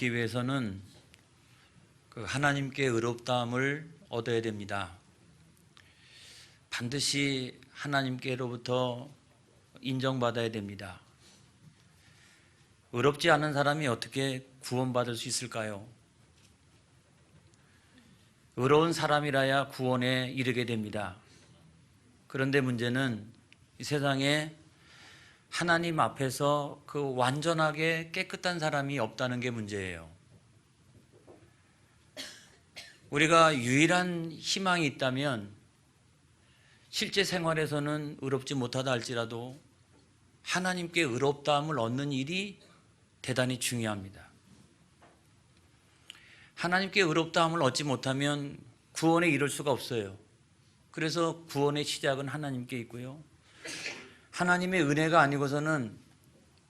얻기 위해서는 하나님께 의롭다함을 얻어야 됩니다. 반드시 하나님께로부터 인정받아야 됩니다. 의롭지 않은 사람이 어떻게 구원받을 수 있을까요? 의로운 사람이라야 구원에 이르게 됩니다. 그런데 문제는 이 세상에 하나님 앞에서 그 완전하게 깨끗한 사람이 없다는 게 문제예요. 우리가 유일한 희망이 있다면 실제 생활에서는 의롭지 못하다 할지라도 하나님께 의롭다함을 얻는 일이 대단히 중요합니다. 하나님께 의롭다함을 얻지 못하면 구원에 이를 수가 없어요. 그래서 구원의 시작은 하나님께 있고요. 하나님의 은혜가 아니고서는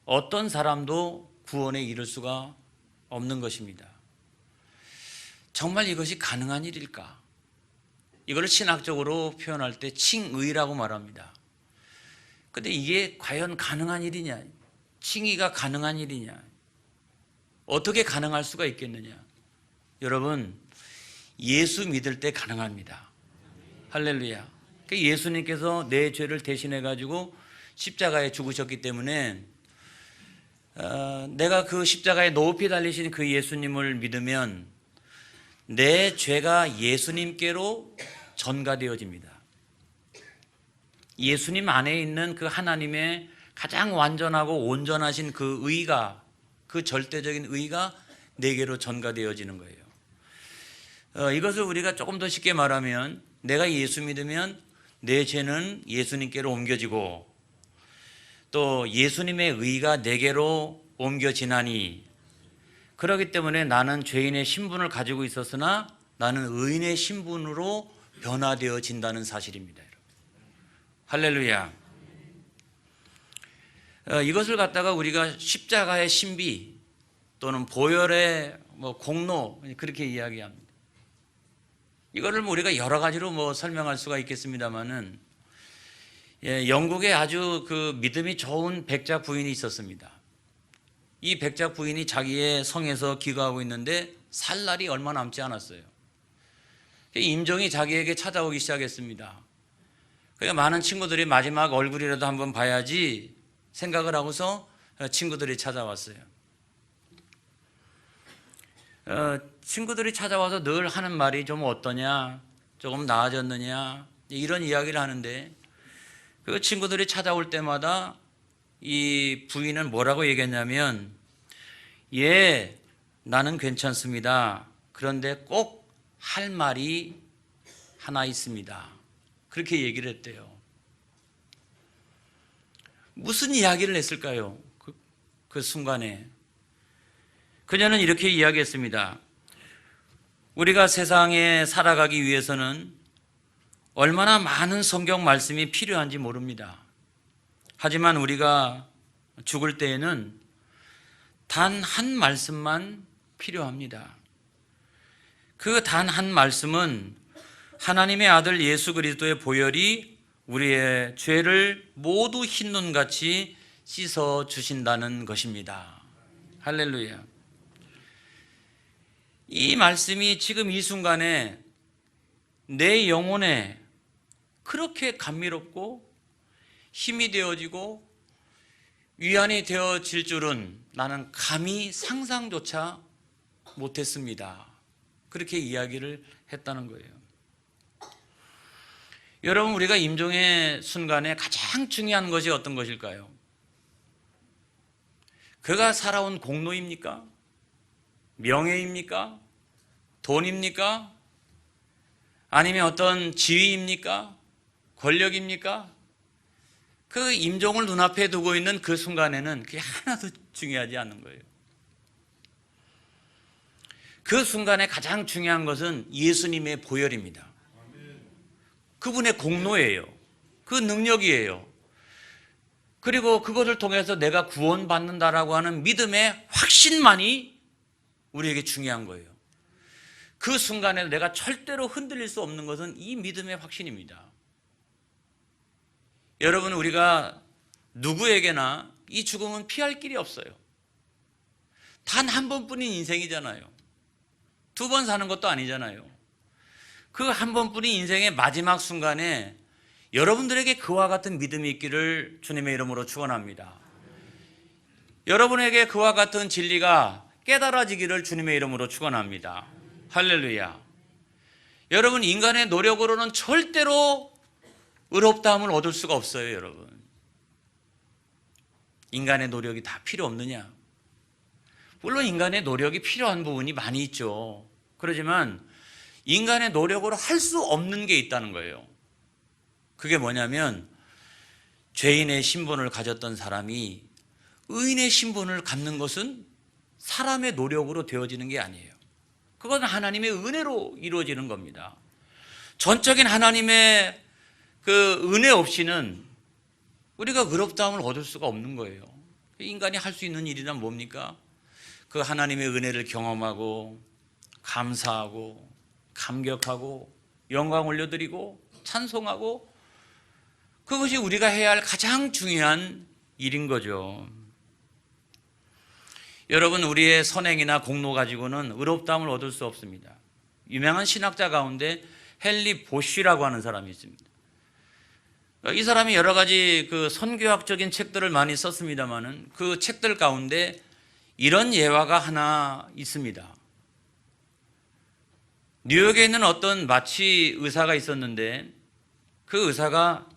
어떤 사람도 구원에 이를 수가 없는 것입니다. 정말 이것이 가능한 일일까? 이걸 신학적으로 표현할 때 칭의라고 말합니다. 그런데 이게 과연 가능한 일이냐? 칭의가 가능한 일이냐? 어떻게 가능할 수가 있겠느냐? 여러분, 예수 믿을 때 가능합니다. 할렐루야. 예수님께서 내 죄를 대신해 가지고 십자가에 죽으셨기 때문에 내가 그 십자가에 높이 달리신 그 예수님을 믿으면 내 죄가 예수님께로 전가되어집니다. 예수님 안에 있는 그 하나님의 가장 완전하고 온전하신 그 의가, 그 절대적인 의가 내게로 전가되어지는 거예요. 이것을 우리가 조금 더 쉽게 말하면 내가 예수 믿으면 내 죄는 예수님께로 옮겨지고 또 예수님의 의가 내게로 옮겨지나니, 그렇기 때문에 나는 죄인의 신분을 가지고 있었으나 나는 의인의 신분으로 변화되어진다는 사실입니다. 할렐루야. 이것을 갖다가 우리가 십자가의 신비 또는 보혈의 공로, 그렇게 이야기합니다. 이거를 우리가 여러 가지로 설명할 수가 있겠습니다만은, 영국에 아주 그 믿음이 좋은 백작 부인이 있었습니다. 이 백작 부인이 자기의 성에서 기거하고 있는데 살 날이 얼마 남지 않았어요. 임종이 자기에게 찾아오기 시작했습니다. 그러니까 많은 친구들이 마지막 얼굴이라도 한번 봐야지 생각을 하고서 친구들이 찾아왔어요. 친구들이 찾아와서 늘 하는 말이 좀 어떠냐, 조금 나아졌느냐, 이런 이야기를 하는데, 그 친구들이 찾아올 때마다 이 부인은 뭐라고 얘기했냐면, 예, 나는 괜찮습니다. 그런데 꼭 할 말이 하나 있습니다. 그렇게 얘기를 했대요. 무슨 이야기를 했을까요? 그 순간에 그녀는 이렇게 이야기했습니다. 우리가 세상에 살아가기 위해서는 얼마나 많은 성경 말씀이 필요한지 모릅니다. 하지만 우리가 죽을 때에는 단 한 말씀만 필요합니다. 그 단 한 말씀은 하나님의 아들 예수 그리스도의 보혈이 우리의 죄를 모두 흰눈같이 씻어 주신다는 것입니다. 할렐루야. 이 말씀이 지금 이 순간에 내 영혼에 그렇게 감미롭고 힘이 되어지고 위안이 되어질 줄은 나는 감히 상상조차 못했습니다. 그렇게 이야기를 했다는 거예요. 여러분, 우리가 임종의 순간에 가장 중요한 것이 어떤 것일까요? 그가 살아온 공로입니까? 명예입니까? 돈입니까? 아니면 어떤 지위입니까? 권력입니까? 그 임종을 눈앞에 두고 있는 그 순간에는 그게 하나도 중요하지 않는 거예요. 그 순간에 가장 중요한 것은 예수님의 보혈입니다. 그분의 공로예요. 그 능력이에요. 그리고 그것을 통해서 내가 구원받는다라고 하는 믿음의 확신만이 우리에게 중요한 거예요. 그 순간에 내가 절대로 흔들릴 수 없는 것은 이 믿음의 확신입니다. 여러분, 우리가 누구에게나 이 죽음은 피할 길이 없어요. 단 한 번뿐인 인생이잖아요. 두 번 사는 것도 아니잖아요. 그 한 번뿐인 인생의 마지막 순간에 여러분들에게 그와 같은 믿음이 있기를 주님의 이름으로 축원합니다. 여러분에게 그와 같은 진리가 깨달아지기를 주님의 이름으로 축원합니다. 할렐루야. 여러분, 인간의 노력으로는 절대로 의롭다함을 얻을 수가 없어요. 여러분, 인간의 노력이 다 필요 없느냐? 물론 인간의 노력이 필요한 부분이 많이 있죠. 그렇지만 인간의 노력으로 할 수 없는 게 있다는 거예요. 그게 뭐냐면 죄인의 신분을 가졌던 사람이 의인의 신분을 갖는 것은 사람의 노력으로 되어지는 게 아니에요. 그건 하나님의 은혜로 이루어지는 겁니다. 전적인 하나님의 그 은혜 없이는 우리가 의롭다함을 얻을 수가 없는 거예요. 인간이 할 수 있는 일이란 뭡니까? 그 하나님의 은혜를 경험하고 감사하고 감격하고 영광 올려드리고 찬송하고, 그것이 우리가 해야 할 가장 중요한 일인 거죠. 여러분, 우리의 선행이나 공로 가지고는 의롭다함을 얻을 수 없습니다. 유명한 신학자 가운데 헨리 보쉬라고 하는 사람이 있습니다. 이 사람이 여러 가지 그 선교학적인 책들을 많이 썼습니다마는 그 책들 가운데 이런 예화가 하나 있습니다. 뉴욕에 있는 어떤 마취 의사가 있었는데 그 의사가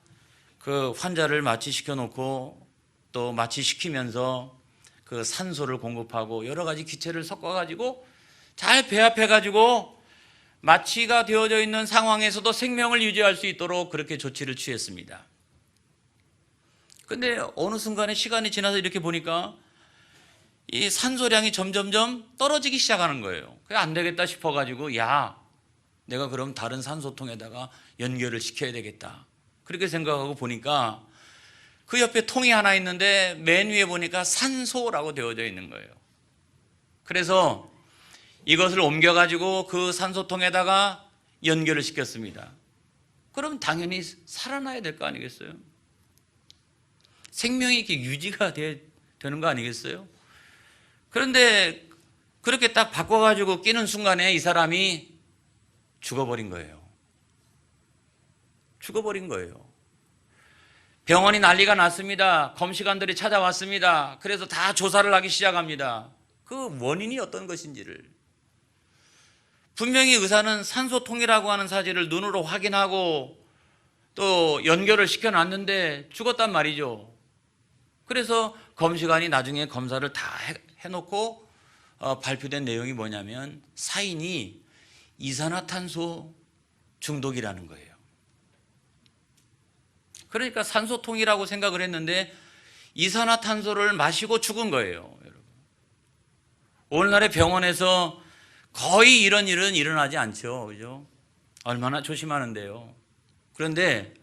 그 환자를 마취시켜 놓고 또 마취시키면서 그 산소를 공급하고 여러 가지 기체를 섞어가지고 잘 배합해가지고 마취가 되어져 있는 상황에서도 생명을 유지할 수 있도록 그렇게 조치를 취했습니다. 근데 어느 순간에 시간이 지나서 이렇게 보니까 이 산소량이 점점점 떨어지기 시작하는 거예요. 그게 안 되겠다 싶어가지고, 야, 내가 그럼 다른 산소통에다가 연결을 시켜야 되겠다, 그렇게 생각하고 보니까 그 옆에 통이 하나 있는데 맨 위에 보니까 산소라고 되어져 있는 거예요. 그래서 이것을 옮겨가지고 그 산소통에다가 연결을 시켰습니다. 그럼 당연히 살아나야 될 거 아니겠어요? 생명이 이렇게 유지가 되는 거 아니겠어요? 그런데 그렇게 딱 바꿔가지고 끼는 순간에 이 사람이 죽어버린 거예요. 죽어버린 거예요. 병원이 난리가 났습니다. 검시관들이 찾아왔습니다. 그래서 다 조사를 하기 시작합니다. 그 원인이 어떤 것인지를. 분명히 의사는 산소통이라고 하는 사실을 눈으로 확인하고 또 연결을 시켜놨는데 죽었단 말이죠. 그래서 검시관이 나중에 검사를 다 해놓고 발표된 내용이 뭐냐면 사인이 이산화탄소 중독이라는 거예요. 그러니까 산소통이라고 생각을 했는데 이산화탄소를 마시고 죽은 거예요. 여러분, 오늘날의 병원에서 거의 이런 일은 일어나지 않죠. 그죠? 얼마나 조심하는데요. 그런데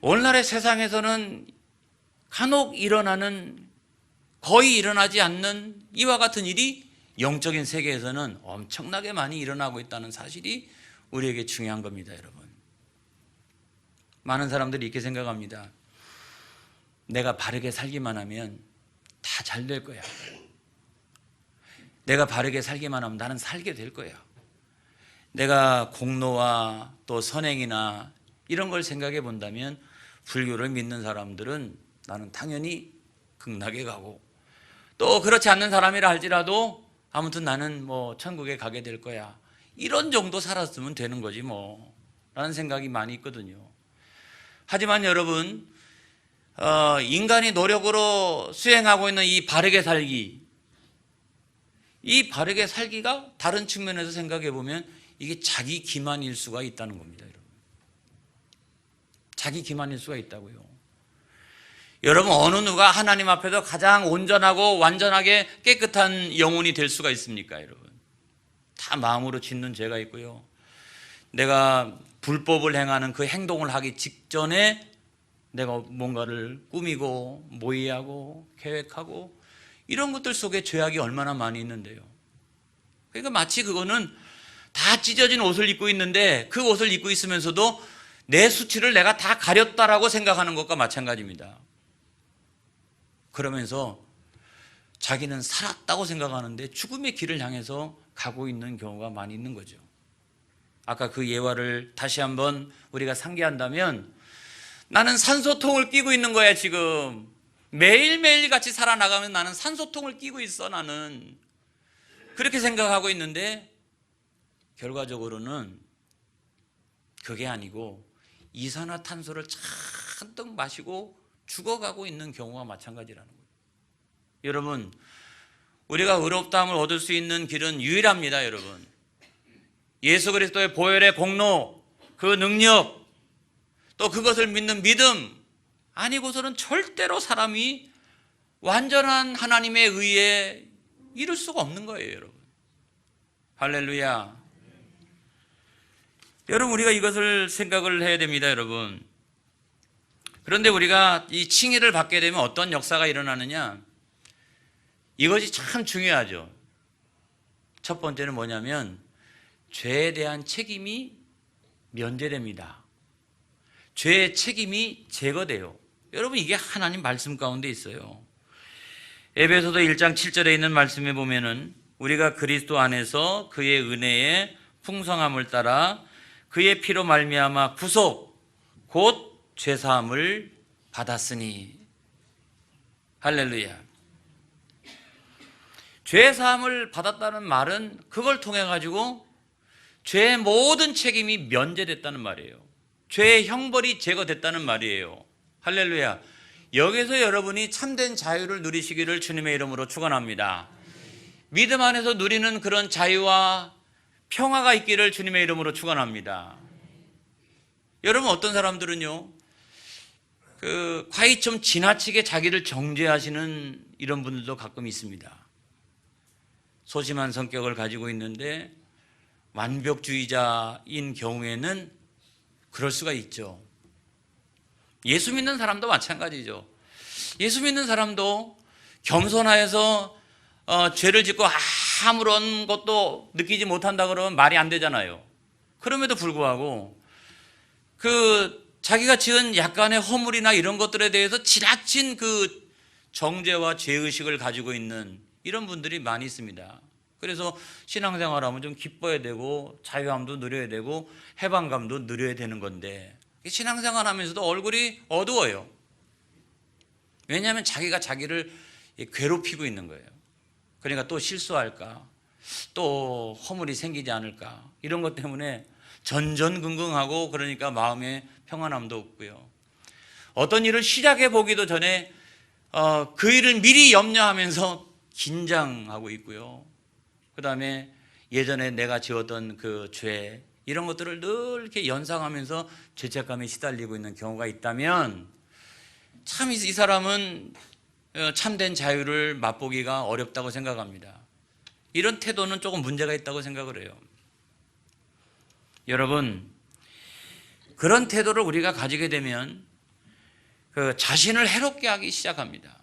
오늘날의 세상에서는 간혹 일어나는, 거의 일어나지 않는 이와 같은 일이 영적인 세계에서는 엄청나게 많이 일어나고 있다는 사실이 우리에게 중요한 겁니다. 여러분, 많은 사람들이 이렇게 생각합니다. 내가 바르게 살기만 하면 다 잘 될 거야. 내가 바르게 살기만 하면 나는 살게 될 거야. 내가 공로와 또 선행이나 이런 걸 생각해 본다면 불교를 믿는 사람들은 나는 당연히 극락에 가고, 또 그렇지 않는 사람이라 할지라도 아무튼 나는 뭐 천국에 가게 될 거야, 이런 정도 살았으면 되는 거지 뭐 라는 생각이 많이 있거든요. 하지만 여러분, 인간이 노력으로 수행하고 있는 이 바르게 살기, 이 바르게 살기가 다른 측면에서 생각해 보면 이게 자기 기만일 수가 있다는 겁니다. 여러분, 자기 기만일 수가 있다고요. 여러분, 어느 누가 하나님 앞에서 가장 온전하고 완전하게 깨끗한 영혼이 될 수가 있습니까? 여러분, 다 마음으로 짓는 죄가 있고요, 내가 불법을 행하는 그 행동을 하기 직전에 내가 뭔가를 꾸미고 모의하고 계획하고 이런 것들 속에 죄악이 얼마나 많이 있는데요. 그러니까 마치 그거는 다 찢어진 옷을 입고 있는데 그 옷을 입고 있으면서도 내 수치를 내가 다 가렸다라고 생각하는 것과 마찬가지입니다. 그러면서 자기는 살았다고 생각하는데 죽음의 길을 향해서 가고 있는 경우가 많이 있는 거죠. 아까 그 예화를 다시 한번 우리가 상기한다면 나는 산소통을 끼고 있는 거야. 지금 매일매일 같이 살아나가면 나는 산소통을 끼고 있어. 나는 그렇게 생각하고 있는데 결과적으로는 그게 아니고 이산화탄소를 잔뜩 마시고 죽어가고 있는 경우가 마찬가지라는 거예요. 여러분, 우리가 의롭다함을 얻을 수 있는 길은 유일합니다. 여러분, 예수 그리스도의 보혈의 공로, 그 능력, 또 그것을 믿는 믿음 아니고서는 절대로 사람이 완전한 하나님의 의에 이룰 수가 없는 거예요. 여러분, 할렐루야. 여러분, 우리가 이것을 생각을 해야 됩니다. 여러분, 그런데 우리가 이 칭의를 받게 되면 어떤 역사가 일어나느냐, 이것이 참 중요하죠. 첫 번째는 뭐냐면 죄에 대한 책임이 면제됩니다. 죄의 책임이 제거돼요. 여러분, 이게 하나님 말씀 가운데 있어요. 에베소서 1장 7절에 있는 말씀에 보면은 우리가 그리스도 안에서 그의 은혜의 풍성함을 따라 그의 피로 말미암아 구속 곧 죄사함을 받았으니. 할렐루야. 죄사함을 받았다는 말은 그걸 통해 가지고 죄의 모든 책임이 면제됐다는 말이에요. 죄의 형벌이 제거됐다는 말이에요. 할렐루야. 여기서 여러분이 참된 자유를 누리시기를 주님의 이름으로 축원합니다. 믿음 안에서 누리는 그런 자유와 평화가 있기를 주님의 이름으로 축원합니다. 여러분, 어떤 사람들은요, 과히 좀 지나치게 자기를 정죄하시는 이런 분들도 가끔 있습니다. 소심한 성격을 가지고 있는데 완벽주의자인 경우에는 그럴 수가 있죠. 예수 믿는 사람도 마찬가지죠. 예수 믿는 사람도 겸손하여서 죄를 짓고 아무런 것도 느끼지 못한다 그러면 말이 안 되잖아요. 그럼에도 불구하고 자기가 지은 약간의 허물이나 이런 것들에 대해서 지나친 그 정죄와 죄의식을 가지고 있는 이런 분들이 많이 있습니다. 그래서 신앙생활하면 좀 기뻐야 되고 자유함도 누려야 되고 해방감도 누려야 되는 건데 신앙생활하면서도 얼굴이 어두워요. 왜냐하면 자기가 자기를 괴롭히고 있는 거예요. 그러니까 또 실수할까, 또 허물이 생기지 않을까, 이런 것 때문에 전전긍긍하고, 그러니까 마음에 평안함도 없고요. 어떤 일을 시작해 보기도 전에 그 일을 미리 염려하면서 긴장하고 있고요. 그 다음에 예전에 내가 지었던 그 죄, 이런 것들을 늘 이렇게 연상하면서 죄책감에 시달리고 있는 경우가 있다면 참 이 사람은 참된 자유를 맛보기가 어렵다고 생각합니다. 이런 태도는 조금 문제가 있다고 생각을 해요. 여러분, 그런 태도를 우리가 가지게 되면 자신을 해롭게 하기 시작합니다.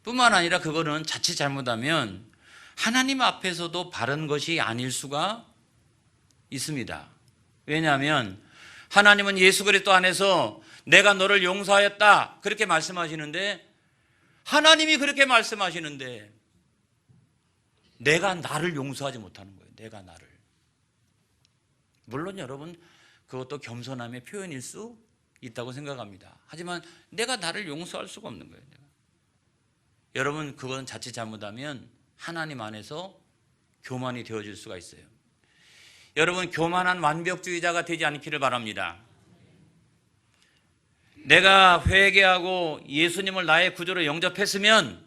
뿐만 아니라 그거는 자칫 잘못하면 하나님 앞에서도 바른 것이 아닐 수가 있습니다. 왜냐하면 하나님은 예수 그리스도 안에서 내가 너를 용서하였다 그렇게 말씀하시는데, 하나님이 그렇게 말씀하시는데 내가 나를 용서하지 못하는 거예요. 내가 나를. 물론 여러분, 그것도 겸손함의 표현일 수 있다고 생각합니다. 하지만 내가 나를 용서할 수가 없는 거예요. 여러분, 그건 자칫 잘못하면 하나님 안에서 교만이 되어질 수가 있어요. 여러분, 교만한 완벽주의자가 되지 않기를 바랍니다. 내가 회개하고 예수님을 나의 구주로 영접했으면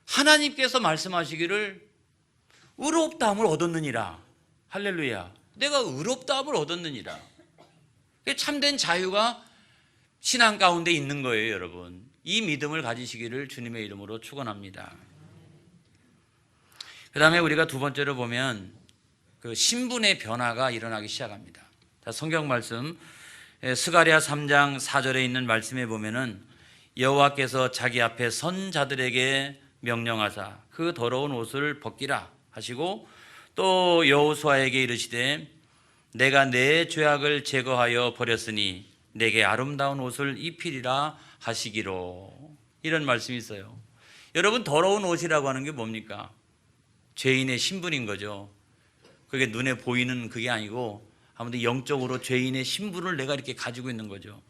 하나님께서 말씀하시기를 의롭다함을 얻었느니라. 할렐루야. 내가 의롭다함을 얻었느니라. 참된 자유가 신앙 가운데 있는 거예요. 여러분, 이 믿음을 가지시기를 주님의 이름으로 축원합니다. 그 다음에 우리가 두 번째로 보면 그 신분의 변화가 일어나기 시작합니다. 자, 성경 말씀 스가랴 3장 4절에 있는 말씀에 보면은 여호와께서 자기 앞에 선 자들에게 명령하사 그 더러운 옷을 벗기라 하시고, 또 여호수아에게 이르시되 내가 내 죄악을 제거하여 버렸으니 내게 아름다운 옷을 입히리라 하시기로. 이런 말씀이 있어요. 여러분, 더러운 옷이라고 하는 게 뭡니까? 죄인의 신분인 거죠. 그게 눈에 보이는 그게 아니고 아무튼 영적으로 죄인의 신분을 내가 이렇게 가지고 있는 거죠.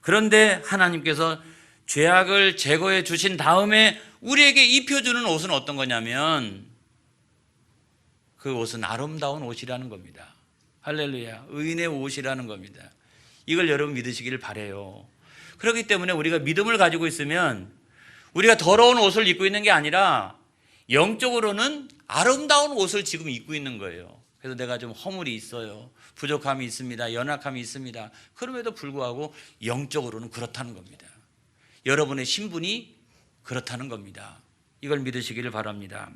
그런데 하나님께서 죄악을 제거해 주신 다음에 우리에게 입혀주는 옷은 어떤 거냐면 그 옷은 아름다운 옷이라는 겁니다. 할렐루야. 의인의 옷이라는 겁니다. 이걸 여러분 믿으시기를 바라요. 그렇기 때문에 우리가 믿음을 가지고 있으면 우리가 더러운 옷을 입고 있는 게 아니라 영적으로는 아름다운 옷을 지금 입고 있는 거예요. 그래서 내가 좀 허물이 있어요. 부족함이 있습니다. 연약함이 있습니다. 그럼에도 불구하고 영적으로는 그렇다는 겁니다. 여러분의 신분이 그렇다는 겁니다. 이걸 믿으시기를 바랍니다.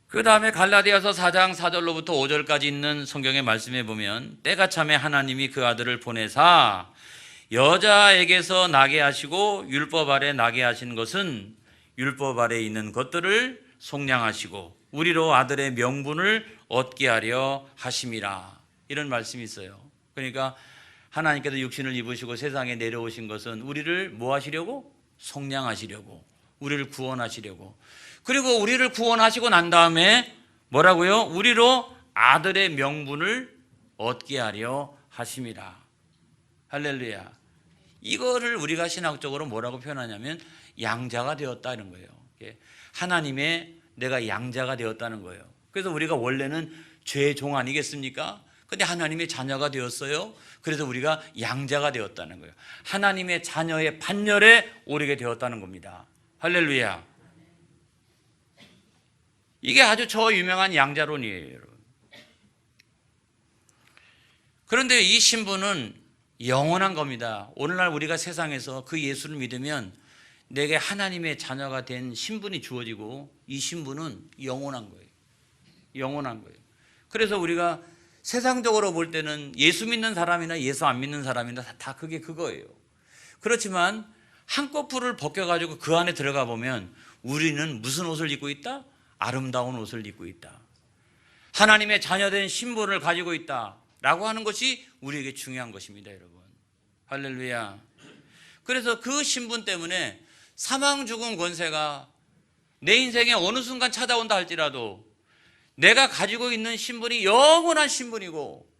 그 다음에 갈라디아서 4장 4절로부터 5절까지 있는 성경의 말씀에 보면 때가 참에 하나님이 그 아들을 보내사 여자에게서 나게 하시고 율법 아래 나게 하신 것은 율법 아래 있는 것들을 속량하시고 우리로 아들의 명분을 얻게 하려 하심이라. 이런 말씀이 있어요. 그러니까 하나님께서 육신을 입으시고 세상에 내려오신 것은 우리를 뭐 하시려고? 속량하시려고, 우리를 구원하시려고. 그리고 우리를 구원하시고 난 다음에 뭐라고요? 우리로 아들의 명분을 얻게 하려 하심이라. 할렐루야. 이거를 우리가 신학적으로 뭐라고 표현하냐면 양자가 되었다는 거예요. 하나님의 내가 양자가 되었다는 거예요. 그래서 우리가 원래는 죄의 종 아니겠습니까? 근데 하나님의 자녀가 되었어요. 그래서 우리가 양자가 되었다는 거예요. 하나님의 자녀의 반열에 오르게 되었다는 겁니다. 할렐루야. 이게 아주 저 유명한 양자론이에요, 여러분. 그런데 이 신분은 영원한 겁니다. 오늘날 우리가 세상에서 그 예수를 믿으면 내게 하나님의 자녀가 된 신분이 주어지고 이 신분은 영원한 거예요. 영원한 거예요. 그래서 우리가 세상적으로 볼 때는 예수 믿는 사람이나 예수 안 믿는 사람이나 다 그게 그거예요. 그렇지만 한꺼풀을 벗겨가지고 그 안에 들어가 보면 우리는 무슨 옷을 입고 있다? 아름다운 옷을 입고 있다. 하나님의 자녀된 신분을 가지고 있다라고 하는 것이 우리에게 중요한 것입니다, 여러분. 할렐루야. 그래서 그 신분 때문에 사망 죽음 권세가 내 인생에 어느 순간 찾아온다 할지라도 내가 가지고 있는 신분이 영원한 신분이고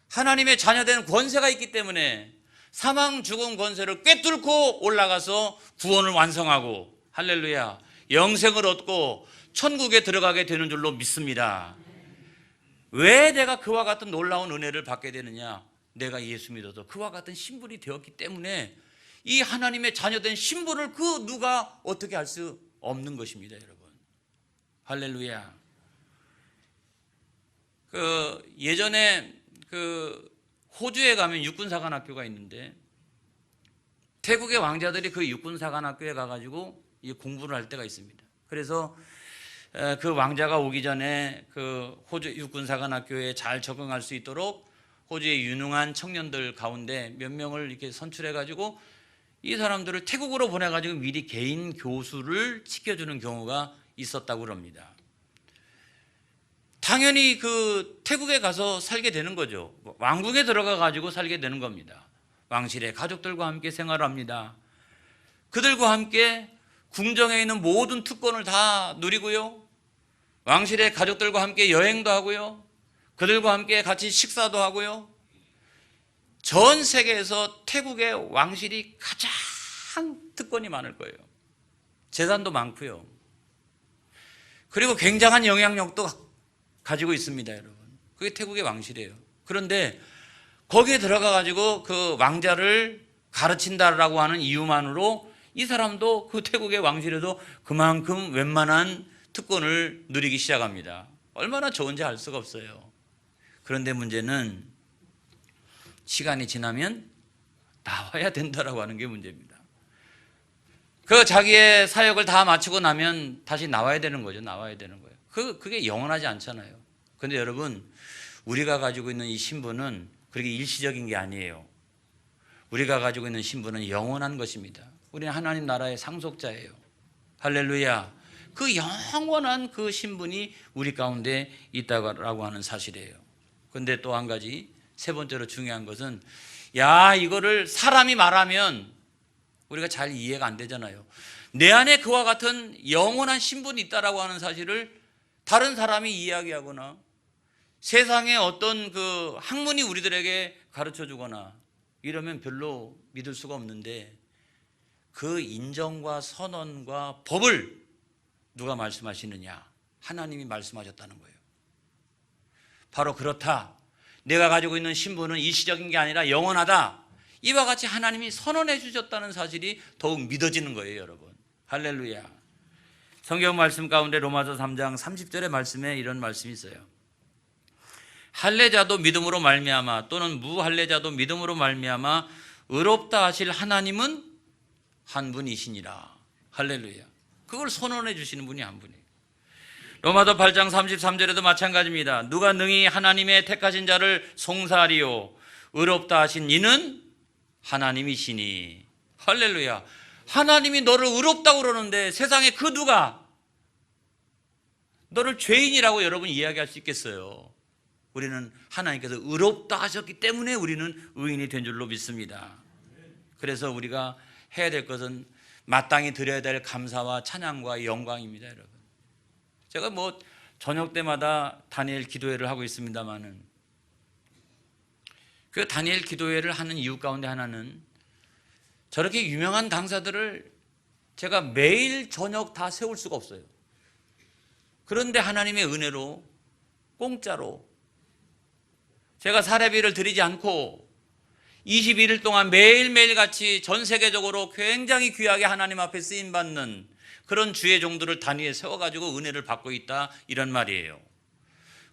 하나님의 자녀된 권세가 있기 때문에 사망 죽음 권세를 꿰뚫고 올라가서 구원을 완성하고 할렐루야, 영생을 얻고 천국에 들어가게 되는 줄로 믿습니다. 왜 내가 그와 같은 놀라운 은혜를 받게 되느냐? 내가 예수 믿어서 그와 같은 신분이 되었기 때문에 이 하나님의 자녀된 신분을 그 누가 어떻게 할 수 없는 것입니다, 여러분. 할렐루야. 예전에 호주에 가면 육군사관학교가 있는데 태국의 왕자들이 그 육군사관학교에 가가지고 공부를 할 때가 있습니다. 그래서 그 왕자가 오기 전에 그 호주 육군사관학교에 잘 적응할 수 있도록 호주의 유능한 청년들 가운데 몇 명을 이렇게 선출해가지고 이 사람들을 태국으로 보내가지고 미리 개인 교수를 시켜주는 경우가 있었다고 그럽니다. 당연히 그 태국에 가서 살게 되는 거죠. 왕궁에 들어가 가지고 살게 되는 겁니다. 왕실의 가족들과 함께 생활합니다. 그들과 함께 궁정에 있는 모든 특권을 다 누리고요. 왕실의 가족들과 함께 여행도 하고요. 그들과 함께 같이 식사도 하고요. 전 세계에서 태국의 왕실이 가장 특권이 많을 거예요. 재산도 많고요. 그리고 굉장한 영향력도 가지고 있습니다, 여러분. 그게 태국의 왕실이에요. 그런데 거기에 들어가 가지고 그 왕자를 가르친다라고 하는 이유만으로 이 사람도 그 태국의 왕실에도 그만큼 웬만한 특권을 누리기 시작합니다. 얼마나 좋은지 알 수가 없어요. 그런데 문제는 시간이 지나면 나와야 된다라고 하는 게 문제입니다. 그 자기의 사역을 다 마치고 나면 다시 나와야 되는 거죠. 나와야 되는 거예요. 그게 영원하지 않잖아요. 그런데 여러분, 우리가 가지고 있는 이 신분은 그렇게 일시적인 게 아니에요. 우리가 가지고 있는 신분은 영원한 것입니다. 우리는 하나님 나라의 상속자예요. 할렐루야. 그 영원한 그 신분이 우리 가운데 있다고 하는 사실이에요. 그런데 또 한 가지, 세 번째로 중요한 것은 이거를 사람이 말하면 우리가 잘 이해가 안 되잖아요. 내 안에 그와 같은 영원한 신분이 있다라고 하는 사실을 다른 사람이 이야기하거나 세상의 어떤 그 학문이 우리들에게 가르쳐 주거나 이러면 별로 믿을 수가 없는데, 그 인정과 선언과 법을 누가 말씀하시느냐? 하나님이 말씀하셨다는 거예요. 바로 그렇다. 내가 가지고 있는 신분은 일시적인 게 아니라 영원하다. 이와 같이 하나님이 선언해 주셨다는 사실이 더욱 믿어지는 거예요, 여러분. 할렐루야. 성경 말씀 가운데 로마서 3장 30절의 말씀에 이런 말씀이 있어요. 할례자도 믿음으로 말미암아 또는 무할례자도 믿음으로 말미암아 의롭다 하실 하나님은 한 분이시니라. 할렐루야. 그걸 선언해 주시는 분이 한 분이에요. 로마서 8장 33절에도 마찬가지입니다. 누가 능히 하나님의 택하신 자를 송사하리요 의롭다 하신 이는 하나님이시니. 할렐루야. 하나님이 너를 의롭다고 그러는데 세상에 그 누가 너를 죄인이라고 여러분 이야기할 수 있겠어요? 우리는 하나님께서 의롭다 하셨기 때문에 우리는 의인이 된 줄로 믿습니다. 그래서 우리가 해야 될 것은 마땅히 드려야 될 감사와 찬양과 영광입니다, 여러분. 제가 뭐 저녁 때마다 다니엘 기도회를 하고 있습니다만은, 그 다니엘 기도회를 하는 이유 가운데 하나는 저렇게 유명한 강사들을 제가 매일 저녁 다 세울 수가 없어요. 그런데 하나님의 은혜로 공짜로 제가 사례비를 드리지 않고 21일 동안 매일매일 같이 전 세계적으로 굉장히 귀하게 하나님 앞에 쓰임받는 그런 주의 종들을 단위에 세워가지고 은혜를 받고 있다, 이런 말이에요.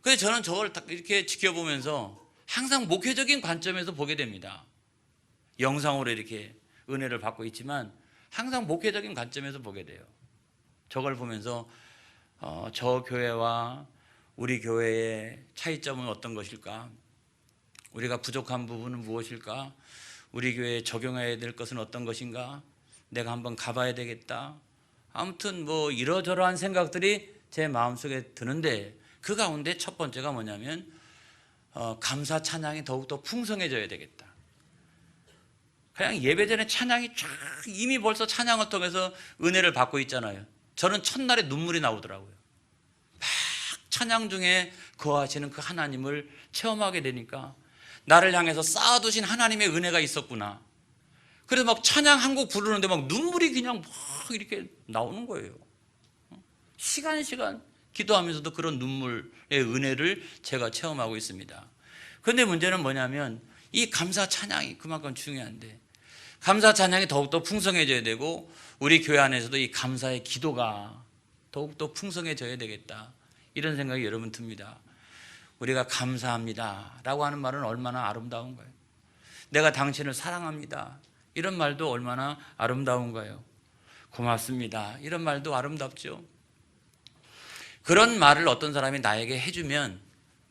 그래서 저는 저걸 이렇게 지켜보면서 항상 목회적인 관점에서 보게 됩니다. 영상으로 이렇게 은혜를 받고 있지만 항상 목회적인 관점에서 보게 돼요. 저걸 보면서 저 교회와 우리 교회의 차이점은 어떤 것일까? 우리가 부족한 부분은 무엇일까? 우리 교회에 적용해야 될 것은 어떤 것인가? 내가 한번 가봐야 되겠다. 아무튼 뭐 이러저러한 생각들이 제 마음속에 드는데, 그 가운데 첫 번째가 뭐냐면 감사 찬양이 더욱더 풍성해져야 되겠다. 그냥 예배 전에 찬양이 쫙, 이미 벌써 찬양을 통해서 은혜를 받고 있잖아요. 저는 첫날에 눈물이 나오더라고요. 막 찬양 중에 거하시는 그 하나님을 체험하게 되니까 나를 향해서 쌓아두신 하나님의 은혜가 있었구나. 그래서 막 찬양 한 곡 부르는데 막 눈물이 그냥 막 이렇게 나오는 거예요. 시간 기도하면서도 그런 눈물의 은혜를 제가 체험하고 있습니다. 그런데 문제는 뭐냐면 이 감사 찬양이 그만큼 중요한데, 감사 찬양이 더욱더 풍성해져야 되고 우리 교회 안에서도 이 감사의 기도가 더욱더 풍성해져야 되겠다, 이런 생각이 여러분 듭니다. 우리가 감사합니다 라고 하는 말은 얼마나 아름다운 거예요. 내가 당신을 사랑합니다, 이런 말도 얼마나 아름다운 거예요. 고맙습니다, 이런 말도 아름답죠. 그런 말을 어떤 사람이 나에게 해주면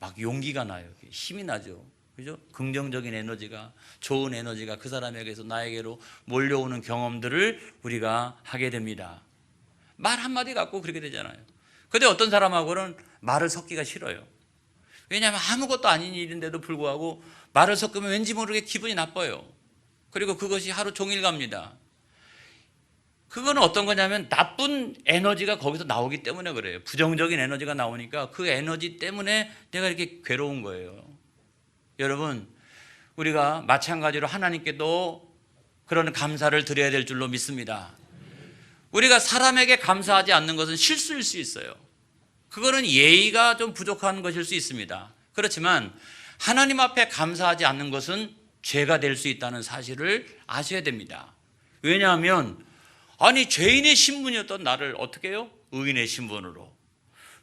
막 용기가 나요. 힘이 나죠. 그죠? 긍정적인 에너지가, 좋은 에너지가 그 사람에게서 나에게로 몰려오는 경험들을 우리가 하게 됩니다. 말 한마디 갖고 그렇게 되잖아요. 근데 어떤 사람하고는 말을 섞기가 싫어요. 왜냐하면 아무것도 아닌 일인데도 불구하고 말을 섞으면 왠지 모르게 기분이 나빠요. 그리고 그것이 하루 종일 갑니다. 그거는 어떤 거냐면 나쁜 에너지가 거기서 나오기 때문에 그래요. 부정적인 에너지가 나오니까 그 에너지 때문에 내가 이렇게 괴로운 거예요. 여러분, 우리가 마찬가지로 하나님께도 그런 감사를 드려야 될 줄로 믿습니다. 우리가 사람에게 감사하지 않는 것은 실수일 수 있어요. 그거는 예의가 좀 부족한 것일 수 있습니다. 그렇지만 하나님 앞에 감사하지 않는 것은 죄가 될 수 있다는 사실을 아셔야 됩니다. 왜냐하면 아니 죄인의 신분이었던 나를 어떻게 해요? 의인의 신분으로.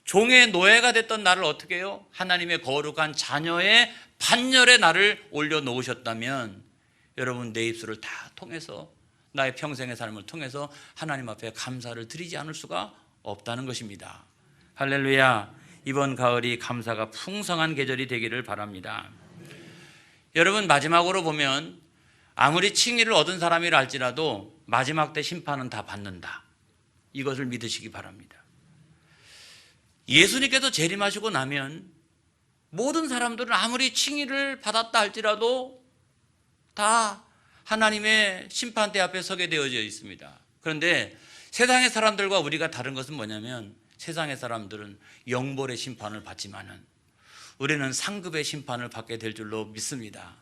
종의 노예가 됐던 나를 어떻게 해요? 하나님의 거룩한 자녀의 반열에 나를 올려놓으셨다면 여러분, 내 입술을 다 통해서, 나의 평생의 삶을 통해서 하나님 앞에 감사를 드리지 않을 수가 없다는 것입니다. 할렐루야. 이번 가을이 감사가 풍성한 계절이 되기를 바랍니다. 여러분, 마지막으로 보면 아무리 칭의를 얻은 사람이라 할지라도 마지막 때 심판은 다 받는다. 이것을 믿으시기 바랍니다. 예수님께서 재림하시고 나면 모든 사람들은 아무리 칭의를 받았다 할지라도 다 하나님의 심판대 앞에 서게 되어져 있습니다. 그런데 세상의 사람들과 우리가 다른 것은 뭐냐면 세상의 사람들은 영벌의 심판을 받지만은 우리는 상급의 심판을 받게 될 줄로 믿습니다.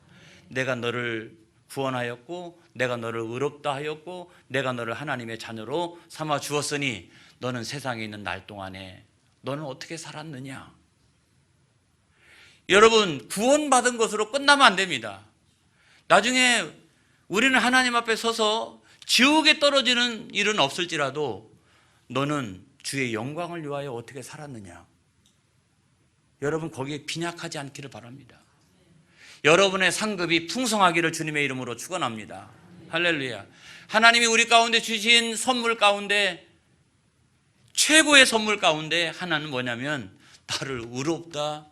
내가 너를 구원하였고 내가 너를 의롭다 하였고 내가 너를 하나님의 자녀로 삼아 주었으니 너는 세상에 있는 날 동안에 너는 어떻게 살았느냐? 여러분, 구원받은 것으로 끝나면 안 됩니다. 나중에 우리는 하나님 앞에 서서 지옥에 떨어지는 일은 없을지라도 너는 주의 영광을 위하여 어떻게 살았느냐? 여러분, 거기에 빈약하지 않기를 바랍니다. 여러분의 상급이 풍성하기를 주님의 이름으로 축원합니다. 할렐루야. 하나님이 우리 가운데 주신 선물 가운데 최고의 선물 가운데 하나는 뭐냐면 나를 의롭다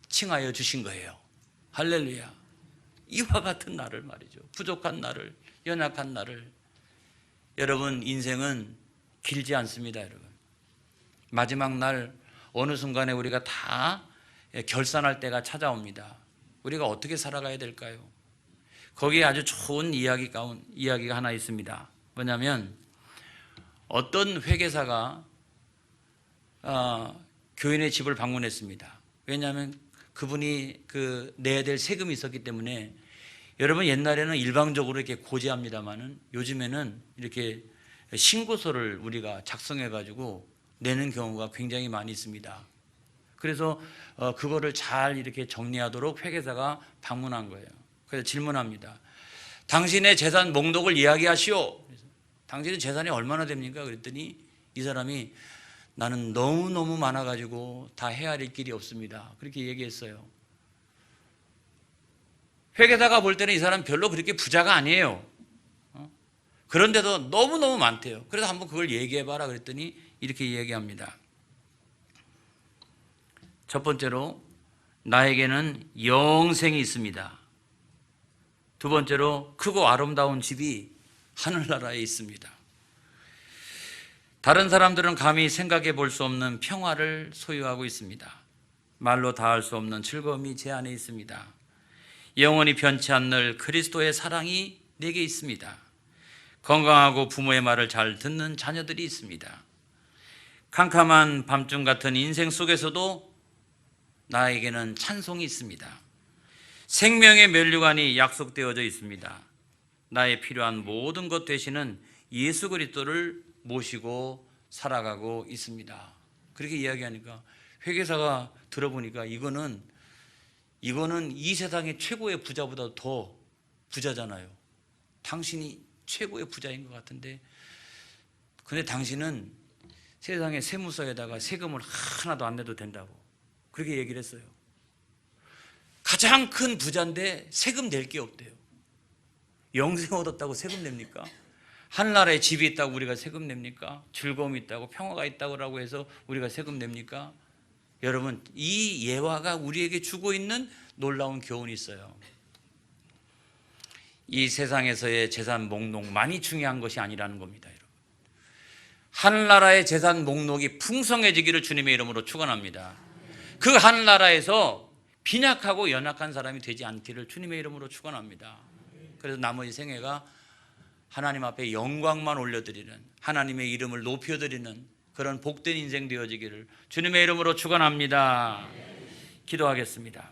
칭하여 주신 거예요. 할렐루야. 이와 같은 나를 말이죠. 부족한 나를, 연약한 나를. 여러분, 인생은 길지 않습니다. 여러분, 마지막 날 어느 순간에 우리가 다 결산할 때가 찾아옵니다. 우리가 어떻게 살아가야 될까요? 거기에 아주 좋은 이야기가 하나 있습니다. 뭐냐면 어떤 회계사가 교인의 집을 방문했습니다. 왜냐하면 그분이 내야 될 세금이 있었기 때문에. 여러분, 옛날에는 일방적으로 이렇게 고지합니다만은 요즘에는 이렇게 신고서를 우리가 작성해 가지고 내는 경우가 굉장히 많이 있습니다. 그래서 그거를 잘 이렇게 정리하도록 회계사가 방문한 거예요. 그래서 질문합니다. 당신의 재산 목록을 이야기하시오. 당신의 재산이 얼마나 됩니까? 그랬더니 이 사람이 나는 너무너무 많아가지고 다 헤아릴 길이 없습니다. 그렇게 얘기했어요. 회계사가 볼 때는 이 사람 별로 그렇게 부자가 아니에요. 그런데도 너무너무 많대요. 그래서 한번 그걸 얘기해봐라 그랬더니 이렇게 얘기합니다. 첫 번째로 나에게는 영생이 있습니다. 두 번째로 크고 아름다운 집이 하늘나라에 있습니다. 다른 사람들은 감히 생각해 볼 수 없는 평화를 소유하고 있습니다. 말로 다할 수 없는 즐거움이 제 안에 있습니다. 영원히 변치 않는 그리스도의 사랑이 내게 있습니다. 건강하고 부모의 말을 잘 듣는 자녀들이 있습니다. 캄캄한 밤중 같은 인생 속에서도 나에게는 찬송이 있습니다. 생명의 면류관이 약속되어져 있습니다. 나의 필요한 모든 것 되시는 예수 그리스도를 모시고 살아가고 있습니다. 그렇게 이야기하니까 회계사가 들어보니까 이거는 이 세상의 최고의 부자보다 더 부자잖아요. 당신이 최고의 부자인 것 같은데, 근데 당신은 세상의 세무서에다가 세금을 하나도 안 내도 된다고 그렇게 얘기를 했어요. 가장 큰 부자인데 세금 낼 게 없대요. 영생 얻었다고 세금 냅니까? 하늘나라에 집이 있다고 우리가 세금 냅니까? 즐거움이 있다고, 평화가 있다고 해서 우리가 세금 냅니까? 여러분, 이 예화가 우리에게 주고 있는 놀라운 교훈이 있어요. 이 세상에서의 재산 목록만이 중요한 것이 아니라는 겁니다. 여러분, 하늘나라의 재산 목록이 풍성해지기를 주님의 이름으로 축원합니다. 그 하늘나라에서 빈약하고 연약한 사람이 되지 않기를 주님의 이름으로 축원합니다. 그래서 나머지 생애가 하나님 앞에 영광만 올려드리는, 하나님의 이름을 높여드리는 그런 복된 인생 되어지기를 주님의 이름으로 축원합니다. 기도하겠습니다.